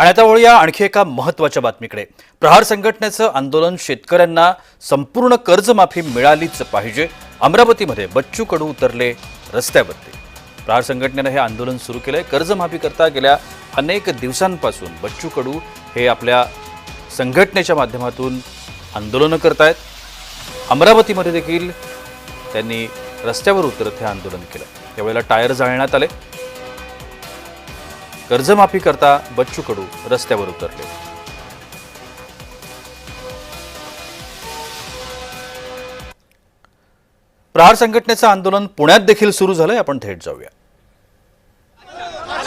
आणि आता वळूया आणखी एका महत्त्वाच्या बातमीकडे। प्रहार संघटनेचं आंदोलन शेतकऱ्यांना संपूर्ण कर्जमाफी मिळालीच पाहिजे। अमरावतीमध्ये बच्चू कडू उतरले रस्त्यावरती। प्रहार संघटनेने हे आंदोलन सुरू केले। कर्जमाफी करता गेल्या अनेक दिवसांपासून बच्चू कडू हे आपल्या संघटनेच्या माध्यमातून आंदोलन करतायत। अमरावतीमध्ये देखील त्यांनी रस्त्यावर उतरत हे आंदोलन केलं। यावेळेला टायर जाळण्यात आले। कर्जमाफी करता बच्चू कडू रस्त्यावर उतरले। प्रहार संघटनेचं आंदोलन पुण्यात देखील सुरू झालंय। आपण थेट जाऊया।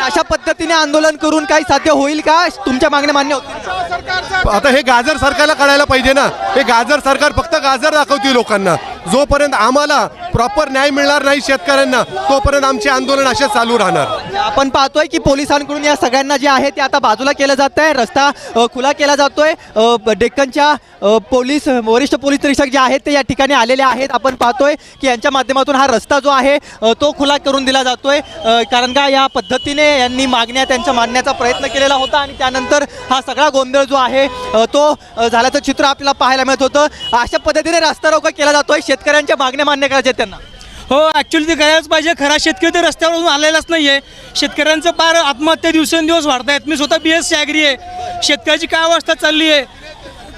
अशा पद्धतीने आंदोलन करून काही साध्य होईल का? तुमच्या मागण्या मान्य होतील? आता हे गाजर सरकारला कळायला पाहिजे ना। हे गाजर सरकार फक्त गाजर दाखवते लोकांना। जोपर्यंत आम्हाला प्रॉपर न्याय मिळणार नाही शेतकऱ्यांना, तोपर्यंत आमचे आंदोलन असे चालू राहणार। आपण पाहतोय की पोलिसांकडून या सगळ्यांना जे आहे ते आता बाजूला केलं जात आहे। रस्ता खुला केला जातोय। डेक्कनच्या पोलीस वरिष्ठ पोलीस निरीक्षक जे आहेत ते या ठिकाणी आलेले आहेत। आपण पाहतोय की यांच्या माध्यमातून हा रस्ता जो आहे तो खुला करून दिला जातोय। कारण का या पद्धतीने यांनी मागण्या त्यांच्या मांडण्याचा प्रयत्न केलेला होता आणि त्यानंतर हा सगळा गोंधळ जो आहे तो झाल्याचं चित्र आपल्याला पाहायला मिळत होतं। अशा पद्धतीने रस्ता रोको केला जातोय। शेतकऱ्यांच्या मागण्या मान्य करायच्या आहेत त्यांना। हो, ॲक्च्युली ते करायलाच पाहिजे। खरा शेतकरी ते रस्त्यावरून आलेलाच नाही आहे। शेतकऱ्यांचं पार आत्महत्या दिवसेंदिवस वाढत आहेत। मी स्वतः BSc ॲग्री आहे। शेतकऱ्याची काय अवस्था चालली आहे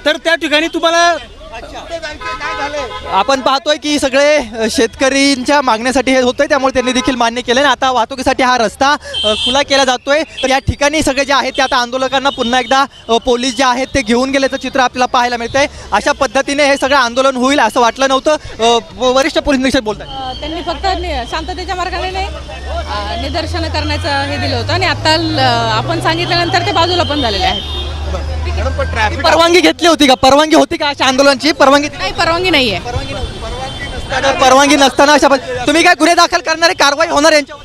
तर त्या ठिकाणी तुम्हाला आपण पाहतोय की सगळे शेतकऱ्यांच्या मागण्यासाठी हे होतंय, त्यामुळे त्यांनी देखील मान्य केलं आणि आता वाहतुकीसाठी हा रस्ता खुला केला जातोय। तर या ठिकाणी सगळे जे आहेत ते आता आंदोलकांना पुन्हा एकदा पोलीस जे आहेत ते घेऊन गेल्याचं चित्र आपल्याला पाहायला मिळतंय। अशा पद्धतीने हे सगळं आंदोलन होईल असं वाटलं नव्हतं। वरिष्ठ पोलीस निरीक्षक बोलतात त्यांनी फक्त शांततेच्या मार्गाने नाही निदर्शनं करण्याचं हे दिलं होतं आणि आता आपण सांगितल्यानंतर ते बाजूला पण झालेले आहेत। परवानगी घेतली होती का? परवानगी होती का अशा आंदोलनाची? परवानगी काही परवानगी नाहीये। परवानगी नसताना अशा तुम्ही काय गुन्हे दाखल करणारे? कारवाई होणार यांच्यावर?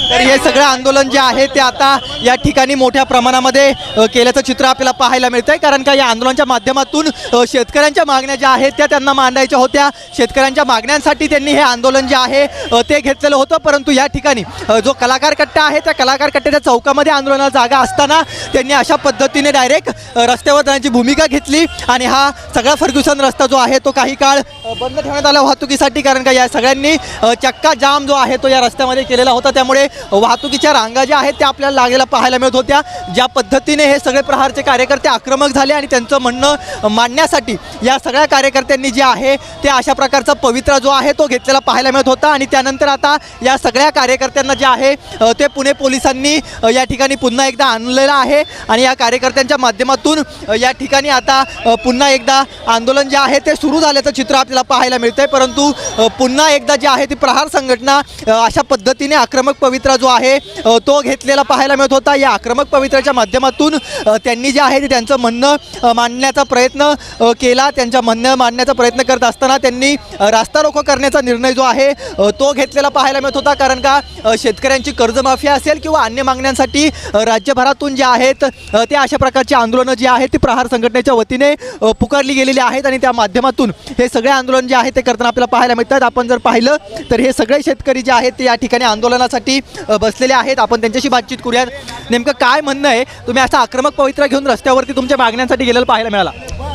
तर हे सगळं आंदोलन जे आहे ते आता या ठिकाणी मोठ्या प्रमाणामध्ये केल्याचं चित्र आपल्याला पाहायला मिळतंय। कारण का या आंदोलनाच्या माध्यमातूून शेतकऱ्यांच्या मागण्या ज्या आहेत त्या त्यांना मांडायच्या होत्या। शेतकऱ्यांच्या मागण्यांसाठी त्यांनी हे आंदोलन जे आहे ते घेतलेलं होतं। परंतु या ठिकाणी जो कलाकार कट्टा आहे त्या कलाकार कट्ट्याच्या चौकामध्ये आंदोलनाला जागा असताना त्यांनी अशा पद्धतीने डायरेक्ट रस्त्यावर जाण्याची भूमिका घेतली आणि हा सगळा फर्ग्युसन रस्ता जो आहे तो काही काळ बंद ठेवण्यात आला वाहतुकीसाठी। कारण का या सगळ्यांनी चक्का जाम जो आहे तो या रस्त्यामध्ये केलेला होता, त्यामुळे वाहतुकीच्या रांगा ज्या आहेत त्या आपल्याला लागलेल्या पाहायला मिळत होत्या। ज्या पद्धतीने हे सगळे प्रहारचे कार्यकर्ते आक्रमक झाले आणि त्यांचं म्हणणं मांडण्यासाठी या सगळ्या कार्यकर्त्यांनी जे आहे ते अशा प्रकारचा पवित्रा जो आहे तो घेतलेला पाहायला मिळत होता। आणि त्यानंतर आता या सगळ्या कार्यकर्त्यांना जे आहे ते पुणे पोलिसांनी या ठिकाणी पुन्हा एकदा आणलेलं आहे आणि या कार्यकर्त्यांच्या माध्यमातून या ठिकाणी आता पुन्हा एकदा आंदोलन जे आहे ते सुरू झाल्याचं चित्र आपल्याला पाहायला मिळतंय। परंतु पुन्हा एकदा जे आहे ती प्रहार संघटना अशा पद्धतीने आक्रमक पवित्रा जो आहे तो घेतलेला पाहायला मिळत होता। या आक्रमक पवित्राच्या माध्यमातून त्यांनी जे आहे ते त्यांचं म्हणणं मांडण्याचा प्रयत्न केला। त्यांच्या म्हणणं मांडण्याचा प्रयत्न करत असताना त्यांनी रास्ता रोको करण्याचा निर्णय जो आहे तो घेतलेला पाहायला मिळत होता। कारण का शेतकऱ्यांची कर्जमाफी असेल किंवा अन्य मागण्यांसाठी राज्यभरातून जे आहेत ते अशा प्रकारची आंदोलनं जी आहेत ती प्रहार संघटनेच्या वतीने पुकारली गेलेली आहेत आणि त्या माध्यमातून हे सगळे आंदोलन जे आहे ते करताना आपल्याला पाहायला मिळतात। आपण जर पाहिलं तर हे सगळे शेतकरी जे आहेत ते या ठिकाणी आंदोलनासाठी बसलेले आहेत। आपण त्यांच्याशी बातचीत करूयात। नेमकं काय म्हणणं आहे? तुम्ही असा आक्रमक पवित्रा घेऊन रस्त्यावरती तुमच्या मागण्यांसाठी गेलेलं पाहायला मिळाला।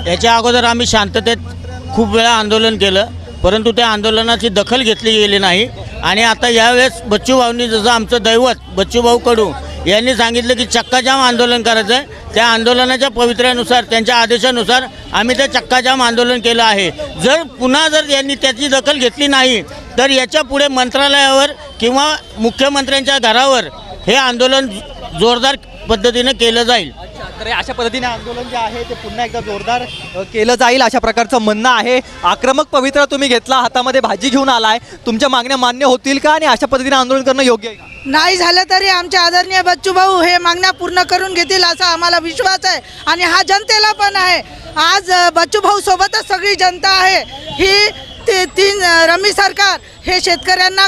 याच्या अगोदर आम्ही शांततेत खूप वेळा आंदोलन केलं, परंतु त्या आंदोलनाची दखल घेतली गेली नाही। आणि आता यावेळेस बच्चूभाऊंनी जसं आमचं दैवत बच्चूभाऊ कडू यांनी सांगितलं की चक्काजाम आंदोलन करायचं आहे, त्या आंदोलनाच्या पवित्र्यानुसार त्यांच्या आदेशानुसार आम्ही ते चक्काजाम आंदोलन केलं आहे। जर यांनी त्याची दखल घेतली नाही तर याच्या पुढे मंत्रालयावर किंवा मुख्यमंत्र्यांच्या घरावर हे आंदोलन जोरदार पद्धतीने केलं जाईल। तर अशा पद्धतीने आंदोलन जे आहे ते पुन्हा एकदा जोरदार केलं जाईल अशा प्रकारचं म्हणणं आहे। आक्रमक पवित्रा तुम्ही घेतला, हातामध्ये भाजी घेऊन आलाय, तुमच्या मागण्या मान्य होतील का आणि अशा पद्धतीने आंदोलन करणं योग्य आहे का? नाही झालं तरी आमचे आदरणीय बच्चूभाऊ हे मागण्या पूर्ण करून घेतील असा आम्हाला विश्वास आहे आणि हा जनतेला पण आहे। आज बच्चूभाऊ सोबतच सगळी जनता आहे। ही तीन रमी सरकार हे शेतकऱ्यांना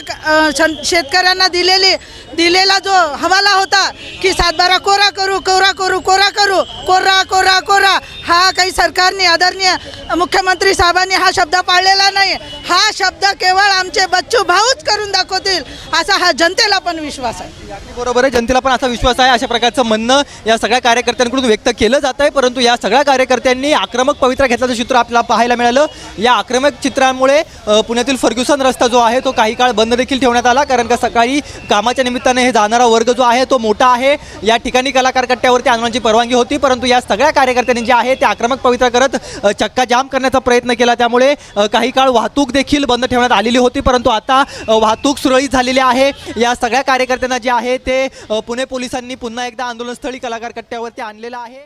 दिलेला जो हवाला होता की 7/12 कोरा करू कोरा करू कोरा करू कोरा कोरा कोरा, हा काही सरकारने आदरणीय मुख्यमंत्री साहेबांनी हा शब्द पाळलेला नाही. हा शब्द केवळ आमचे बच्चू भाऊच करून दाखवतील असा हा जनतेला पण विश्वास आहे. बरोबर आहे, जनतेला पण असा विश्वास आहे. अशा प्रकारचं म्हणणं या सगळ्या कार्यकर्त्यांकडून व्यक्त केलं जात आहे. परंतु या सगळ्या कार्यकर्त्यांनी आक्रमक पवित्रा घेतल्याचं चित्र आपल्याला पाहायला मिळालं. या आक्रमक चित्रामुळे पुण्यातील फर्ग्युसन रस्ता जो आहे तो काही काळ बंद देखील ठेवण्यात आला, कारण का सकाळी कामाच्या निमित्ताने हे जाणारा वर्ग जो आहे तो मोठा आहे. या ठिकाणी कलाकार कट्ट्यावरती आंदोलनाची परवानगी होती, परंतु या सगळ्या कार्यकर्त्यांनी जे आहे ते आक्रमक पवित्रा करत चक्का जाम करण्याचा प्रयत्न केला. त्यामुळे काही काळ वाहतूक देखील बंद ठेवण्यात आलेली होती, परंतु आता वाहतूक सुरळीत झालेली आहे. या सगळ्या कार्यकर्त्यांना जे आहे ते पुणे पोलिसांनी पुन्हा एकदा आंदोलनस्थळी कलाकार कट्ट्यावरती आणलेलं आहे.